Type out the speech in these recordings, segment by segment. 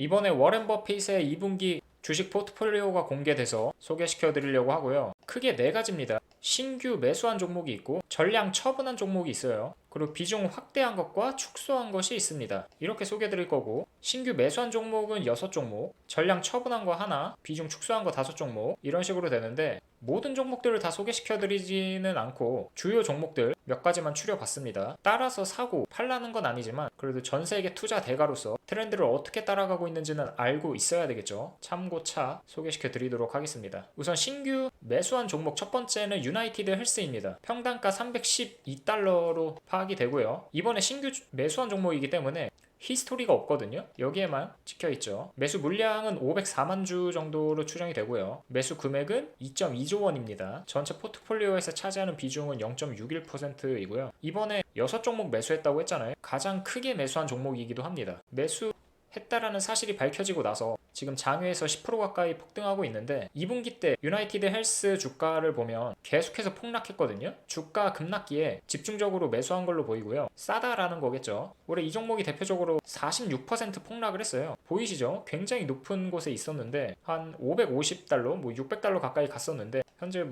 이번에 워렌 버핏의 2분기 주식 포트폴리오가 공개돼서 소개시켜 드리려고 하고요. 크게 네 가지입니다. 신규 매수한 종목이 있고 전량 처분한 종목이 있어요. 그리고 비중 확대한 것과 축소한 것이 있습니다. 이렇게 소개해 드릴 거고, 신규 매수한 종목은 6종목, 전량 처분한 거 하나, 비중 축소한 거 5종목, 이런 식으로 되는데, 모든 종목들을 다 소개시켜 드리지는 않고 주요 종목들 몇 가지만 추려봤습니다. 따라서 사고 팔라는 건 아니지만 그래도 전 세계 투자 대가로서 트렌드를 어떻게 따라가고 있는지는 알고 있어야 되겠죠. 참고차 소개시켜 드리도록 하겠습니다. 우선 신규 매수한 종목 첫 번째는 유나이티드 헬스입니다. 평단가 312달러로 파악이 되고요. 이번에 신규 매수한 종목이기 때문에 히스토리가 없거든요. 여기에만 찍혀있죠. 매수 물량은 504만 주 정도로 추정이 되고요. 매수 금액은 2.2조 원입니다. 전체 포트폴리오에서 차지하는 비중은 0.61%이고요. 이번에 6종목 매수했다고 했잖아요. 가장 크게 매수한 종목이기도 합니다. 매수했다라는 사실이 밝혀지고 나서 지금 장외에서 10% 가까이 폭등하고 있는데, 2분기 때 유나이티드 헬스 주가를 보면 계속해서 폭락했거든요. 주가 급락기에 집중적으로 매수한 걸로 보이고요. 싸다라는 거겠죠. 올해 이 종목이 대표적으로 46% 폭락을 했어요. 보이시죠? 굉장히 높은 곳에 있었는데 한 550달러, 600달러 가까이 갔었는데 현재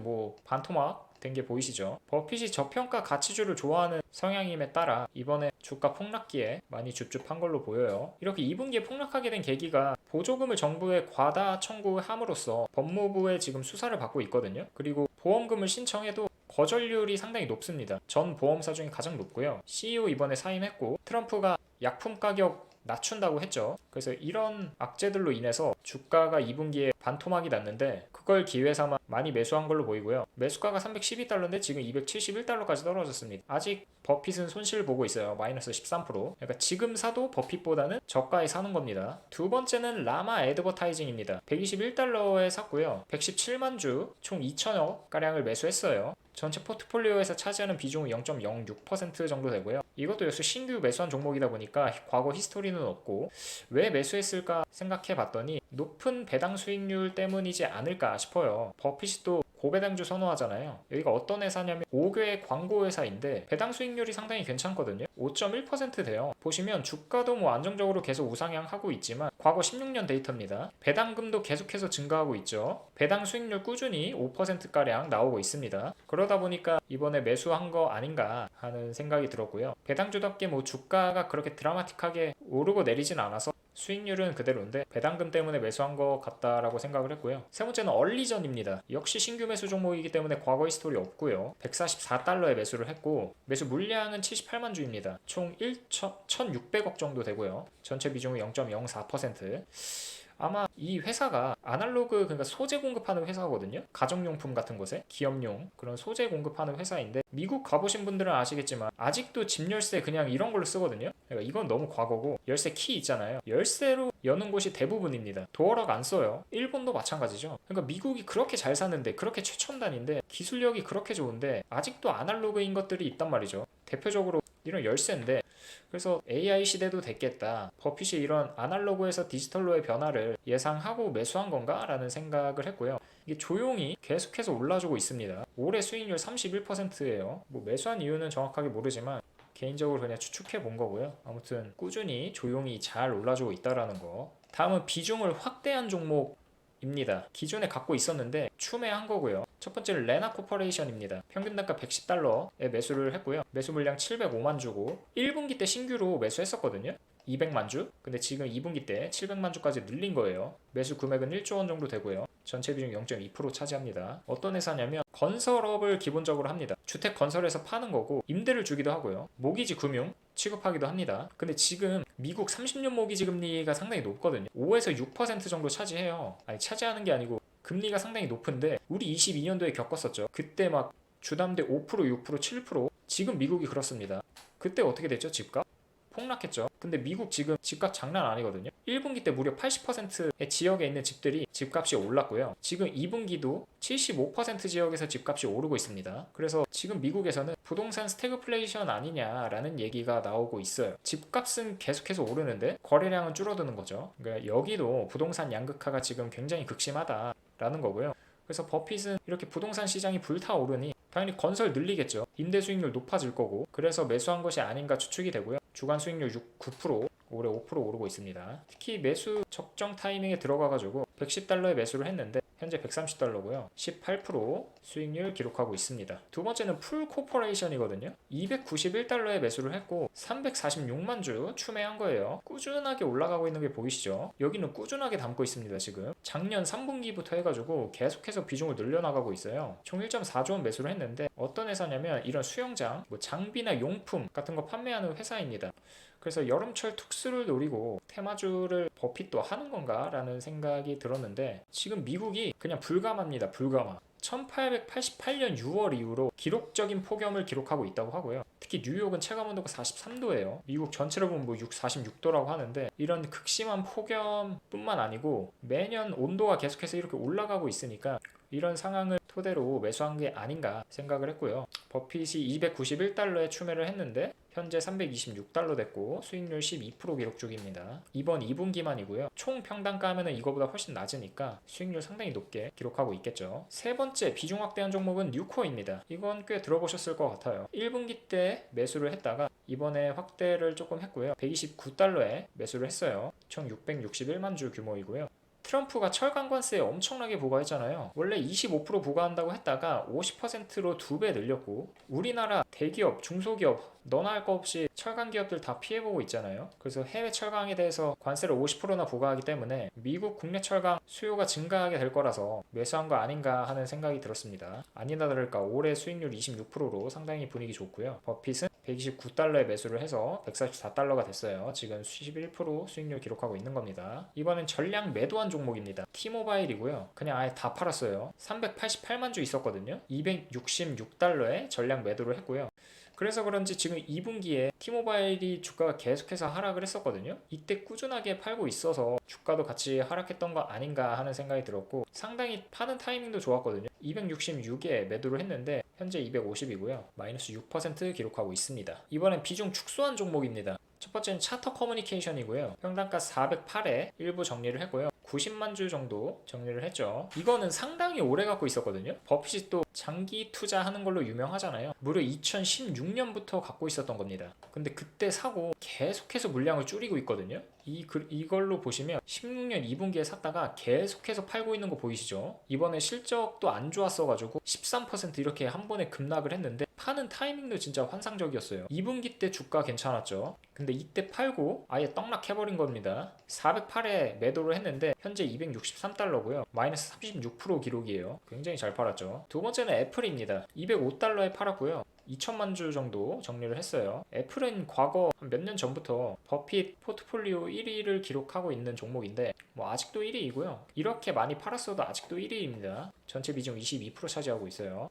반토막 된 게 보이시죠? 버핏이 저평가 가치주를 좋아하는 성향임에 따라 이번에 주가 폭락기에 많이 줍줍한 걸로 보여요. 이렇게 2분기에 폭락하게 된 계기가 보조금을 정부에 과다 청구함으로써 법무부에 지금 수사를 받고 있거든요. 그리고 보험금을 신청해도 거절률이 상당히 높습니다. 전 보험사 중에 가장 높고요. CEO 이번에 사임했고, 트럼프가 약품 가격 낮춘다고 했죠. 그래서 이런 악재들로 인해서 주가가 2분기에 반토막이 났는데, 그걸 기회 삼아 많이 매수한 걸로 보이고요. 매수가가 312달러인데 지금 271달러까지 떨어졌습니다. 아직 버핏은 손실 보고 있어요. 마이너스 13%. 그러니까 지금 사도 버핏보다는 저가에 사는 겁니다. 두 번째는 라마 애드버타이징입니다. 121달러에 샀고요. 117만 주, 총 2천억 가량을 매수했어요. 전체 포트폴리오에서 차지하는 비중은 0.06% 정도 되고요. 이것도 역시 신규 매수한 종목이다 보니까 과거 히스토리는 없고, 왜 매수했을까 생각해 봤더니 높은 배당 수익률 때문이지 않을까 싶어요. 버핏이 또 고배당주 선호하잖아요. 여기가 어떤 회사냐면 5개 광고 회사인데 배당 수익률이 상당히 괜찮거든요. 5.1% 돼요. 보시면 주가도 안정적으로 계속 우상향하고 있지만 과거 16년 데이터입니다. 배당금도 계속해서 증가하고 있죠. 배당 수익률 꾸준히 5%가량 나오고 있습니다. 그러다 보니까 이번에 매수한 거 아닌가 하는 생각이 들었고요. 배당주답게 주가가 그렇게 드라마틱하게 오르고 내리진 않아서 수익률은 그대로인데 배당금 때문에 매수한 것 같다라고 생각을 했고요. 세 번째는 얼리전입니다. 역시 신규 매수 종목이기 때문에 과거 히스토리 없고요. 144달러에 매수를 했고, 매수 물량은 78만 주입니다. 총 1,600억 정도 되고요. 전체 비중은 0.04%. 아마 이 회사가 아날로그, 그러니까 소재 공급하는 회사거든요. 가정용품 같은 곳에 기업용 그런 소재 공급하는 회사인데, 미국 가보신 분들은 아시겠지만 아직도 집 열쇠 그냥 이런 걸로 쓰거든요. 그러니까 이건 너무 과거고, 열쇠 키 있잖아요. 열쇠로 여는 곳이 대부분입니다. 도어락 안 써요. 일본도 마찬가지죠. 그러니까 미국이 그렇게 잘 사는데, 그렇게 최첨단인데, 기술력이 그렇게 좋은데 아직도 아날로그인 것들이 있단 말이죠. 대표적으로 이런 열쇠인데, 그래서 AI 시대도 됐겠다, 버핏이 이런 아날로그에서 디지털로의 변화를 예상하고 매수한 건가? 라는 생각을 했고요. 이게 조용히 계속해서 올라주고 있습니다. 올해 수익률 31%예요. 매수한 이유는 정확하게 모르지만 개인적으로 그냥 추측해 본 거고요. 아무튼 꾸준히 조용히 잘 올라주고 있다라는 거. 다음은 비중을 확대한 종목입니다. 기존에 갖고 있었는데 추매한 거고요. 첫 번째는 레나 코퍼레이션입니다. 평균 단가 110달러에 매수를 했고요. 매수 물량 705만 주고 1분기 때 신규로 매수했었거든요. 200만 주. 근데 지금 2분기 때 700만 주까지 늘린 거예요. 매수 금액은 1조 원 정도 되고요. 전체 비중 0.2% 차지합니다. 어떤 회사냐면 건설업을 기본적으로 합니다. 주택 건설에서 파는 거고 임대를 주기도 하고요. 모기지 금융 취급하기도 합니다. 근데 지금 미국 30년 모기지 금리가 상당히 높거든요. 5에서 6% 정도 차지해요. 아니, 차지하는 게 아니고 금리가 상당히 높은데, 우리 22년도에 겪었었죠. 그때 주담대 5%, 6%, 7%. 지금 미국이 그렇습니다. 그때 어떻게 됐죠? 집값? 폭락했죠. 근데 미국 지금 집값 장난 아니거든요. 1분기 때 무려 80%의 지역에 있는 집들이 집값이 올랐고요. 지금 2분기도 75% 지역에서 집값이 오르고 있습니다. 그래서 지금 미국에서는 부동산 스태그플레이션 아니냐라는 얘기가 나오고 있어요. 집값은 계속해서 오르는데 거래량은 줄어드는 거죠. 그러니까 여기도 부동산 양극화가 지금 굉장히 극심하다라는 거고요. 그래서 버핏은 이렇게 부동산 시장이 불타오르니 당연히 건설 늘리겠죠. 임대 수익률 높아질 거고, 그래서 매수한 것이 아닌가 추측이 되고요. 주간 수익률 9%, 올해 5% 오르고 있습니다. 특히 매수 적정 타이밍에 들어가가지고 $110에 매수를 했는데 현재 $130고요. 18% 수익률 기록하고 있습니다. 두 번째는 풀 코퍼레이션이거든요. $291에 매수를 했고 346만 주 추매한 거예요. 꾸준하게 올라가고 있는 게 보이시죠? 여기는 꾸준하게 담고 있습니다. 지금 작년 3분기부터 해가지고 계속해서 비중을 늘려나가고 있어요. 총 1.4조 원 매수를 했는데 어떤 회사냐면 이런 수영장, 뭐 장비나 용품 같은 거 판매하는 회사입니다. 그래서 여름철 특수를 노리고 테마주를 버핏도 하는 건가 라는 생각이 들었는데 지금 미국이 그냥 불감합니다. 불감하. 1888년 6월 이후로 기록적인 폭염을 기록하고 있다고 하고요. 특히 뉴욕은 체감온도가 43도예요. 미국 전체로 보면 뭐 46도라고 하는데 이런 극심한 폭염뿐만 아니고 매년 온도가 계속해서 이렇게 올라가고 있으니까 이런 상황을 토대로 매수한 게 아닌가 생각을 했고요. 버핏이 $291에 추매를 했는데 현재 $326 됐고 수익률 12% 기록 중입니다. 이번 2분기만이고요. 총 평단가 하면은 이거보다 훨씬 낮으니까 수익률 상당히 높게 기록하고 있겠죠. 세 번째 비중 확대한 종목은 뉴코입니다. 이건 꽤 들어보셨을 것 같아요. 1분기 때 매수를 했다가 이번에 확대를 조금 했고요. $129에 매수를 했어요. 총 661만 주 규모이고요. 트럼프가 철강 관세 엄청나게 부과했잖아요. 원래 25% 부과한다고 했다가 50%로 2배 늘렸고 우리나라 대기업, 중소기업 너나 할 거 없이 철강 기업들 다 피해보고 있잖아요. 그래서 해외 철강에 대해서 관세를 50%나 부과하기 때문에 미국 국내 철강 수요가 증가하게 될 거라서 매수한 거 아닌가 하는 생각이 들었습니다. 아니나 다를까 올해 수익률 26%로 상당히 분위기 좋고요. 버핏은 $129에 매수를 해서 $144가 됐어요. 지금 11% 수익률 기록하고 있는 겁니다. 이번엔 전량 매도한 종목입니다. T모바일이고요. 그냥 아예 다 팔았어요. 388만 주 있었거든요. $266에 전량 매도를 했고요. 그래서 그런지 지금 2분기에 T모바일이 주가가 계속해서 하락을 했었거든요. 이때 꾸준하게 팔고 있어서 주가도 같이 하락했던 거 아닌가 하는 생각이 들었고 상당히 파는 타이밍도 좋았거든요. 266에 매도를 했는데 현재 250이고요. 마이너스 6% 기록하고 있습니다. 이번엔 비중 축소한 종목입니다. 첫 번째는 차터 커뮤니케이션이고요. 평단가 408에 일부 정리를 했고요. 90만 주 정도 정리를 했죠. 이거는 상당히 오래 갖고 있었거든요. 버핏이 또 장기 투자하는 걸로 유명하잖아요. 무려 2016년부터 갖고 있었던 겁니다. 근데 그때 사고 계속해서 물량을 줄이고 있거든요. 이걸로 보시면 16년 2분기에 샀다가 계속해서 팔고 있는 거 보이시죠? 이번에 실적도 안 좋았어가지고 13% 이렇게 한 번에 급락을 했는데 파는 타이밍도 진짜 환상적이었어요. 2분기 때 주가 괜찮았죠. 근데 이때 팔고 아예 떡락해버린 겁니다. 408에 매도를 했는데 현재 $263고요. 마이너스 36% 기록이에요. 굉장히 잘 팔았죠. 두 번째는 애플입니다. $205에 팔았고요. 2천만 주 정도 정리를 했어요. 애플은 과거 몇 년 전부터 버핏 포트폴리오 1위를 기록하고 있는 종목인데 뭐 아직도 1위이고요. 이렇게 많이 팔았어도 아직도 1위입니다. 전체 비중 22% 차지하고 있어요.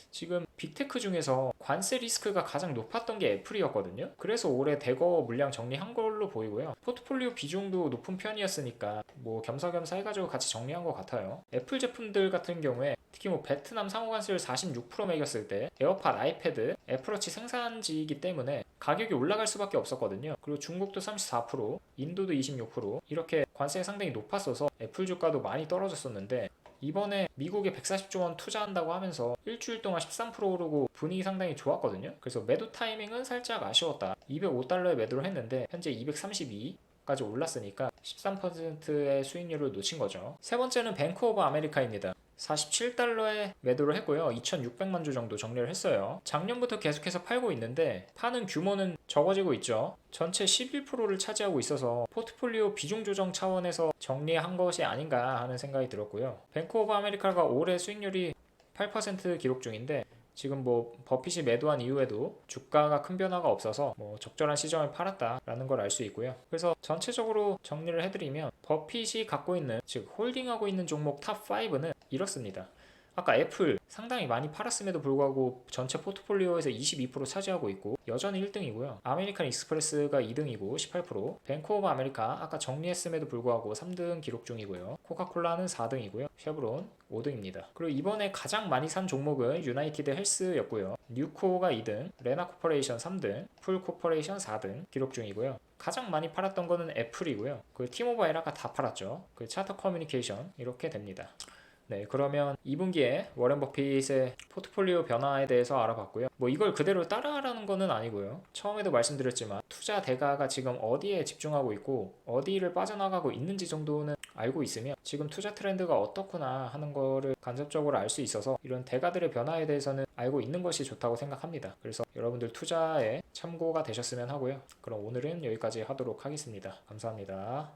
지금 빅테크 중에서 관세 리스크가 가장 높았던 게 애플이었거든요. 그래서 올해 대거 물량 정리한 걸로 보이고요. 포트폴리오 비중도 높은 편이었으니까 뭐 겸사겸사 해가지고 같이 정리한 것 같아요. 애플 제품들 같은 경우에 특히 뭐 베트남 상호관세를 46% 매겼을 때 에어팟, 아이패드, 애플워치 생산지이기 때문에 가격이 올라갈 수밖에 없었거든요. 그리고 중국도 34%, 인도도 26% 이렇게 관세가 상당히 높았어서 애플 주가도 많이 떨어졌었는데 이번에 미국에 140조 원 투자한다고 하면서 일주일 동안 13% 오르고 분위기 상당히 좋았거든요. 그래서 매도 타이밍은 살짝 아쉬웠다. $205에 매도를 했는데 현재 232까지 올랐으니까 13%의 수익률을 놓친 거죠. 세 번째는 뱅크 오브 아메리카입니다. $47에 매도를 했고요. 2,600만 주 정도 정리를 했어요. 작년부터 계속해서 팔고 있는데 파는 규모는 적어지고 있죠. 전체 11%를 차지하고 있어서 포트폴리오 비중 조정 차원에서 정리한 것이 아닌가 하는 생각이 들었고요. 뱅크 오브 아메리카가 올해 수익률이 8% 기록 중인데 지금 뭐 버핏이 매도한 이후에도 주가가 큰 변화가 없어서 뭐 적절한 시점에 팔았다라는 걸 알 수 있고요. 그래서 전체적으로 정리를 해드리면 버핏이 갖고 있는 즉 홀딩하고 있는 종목 탑 5는 이렇습니다. 아까 애플 상당히 많이 팔았음에도 불구하고 전체 포트폴리오에서 22% 차지하고 있고 여전히 1등이고요. 아메리칸 익스프레스가 2등이고 18%, 뱅크 오브 아메리카 아까 정리했음에도 불구하고 3등 기록 중이고요. 코카콜라는 4등이고요. 쉐브론 5등입니다. 그리고 이번에 가장 많이 산 종목은 유나이티드 헬스였고요. 뉴코가 2등, 레나 코퍼레이션 3등, 풀 코퍼레이션 4등 기록 중이고요. 가장 많이 팔았던 거는 애플이고요. 그 티모바일 아까 다 팔았죠. 그 차터 커뮤니케이션 이렇게 됩니다. 네, 그러면 2분기에 워렌 버핏의 포트폴리오 변화에 대해서 알아봤고요. 뭐 이걸 그대로 따라하라는 거는 아니고요. 처음에도 말씀드렸지만 투자 대가가 지금 어디에 집중하고 있고 어디를 빠져나가고 있는지 정도는 알고 있으면 지금 투자 트렌드가 어떻구나 하는 거를 간접적으로 알 수 있어서 이런 대가들의 변화에 대해서는 알고 있는 것이 좋다고 생각합니다. 그래서 여러분들 투자에 참고가 되셨으면 하고요. 그럼 오늘은 여기까지 하도록 하겠습니다. 감사합니다.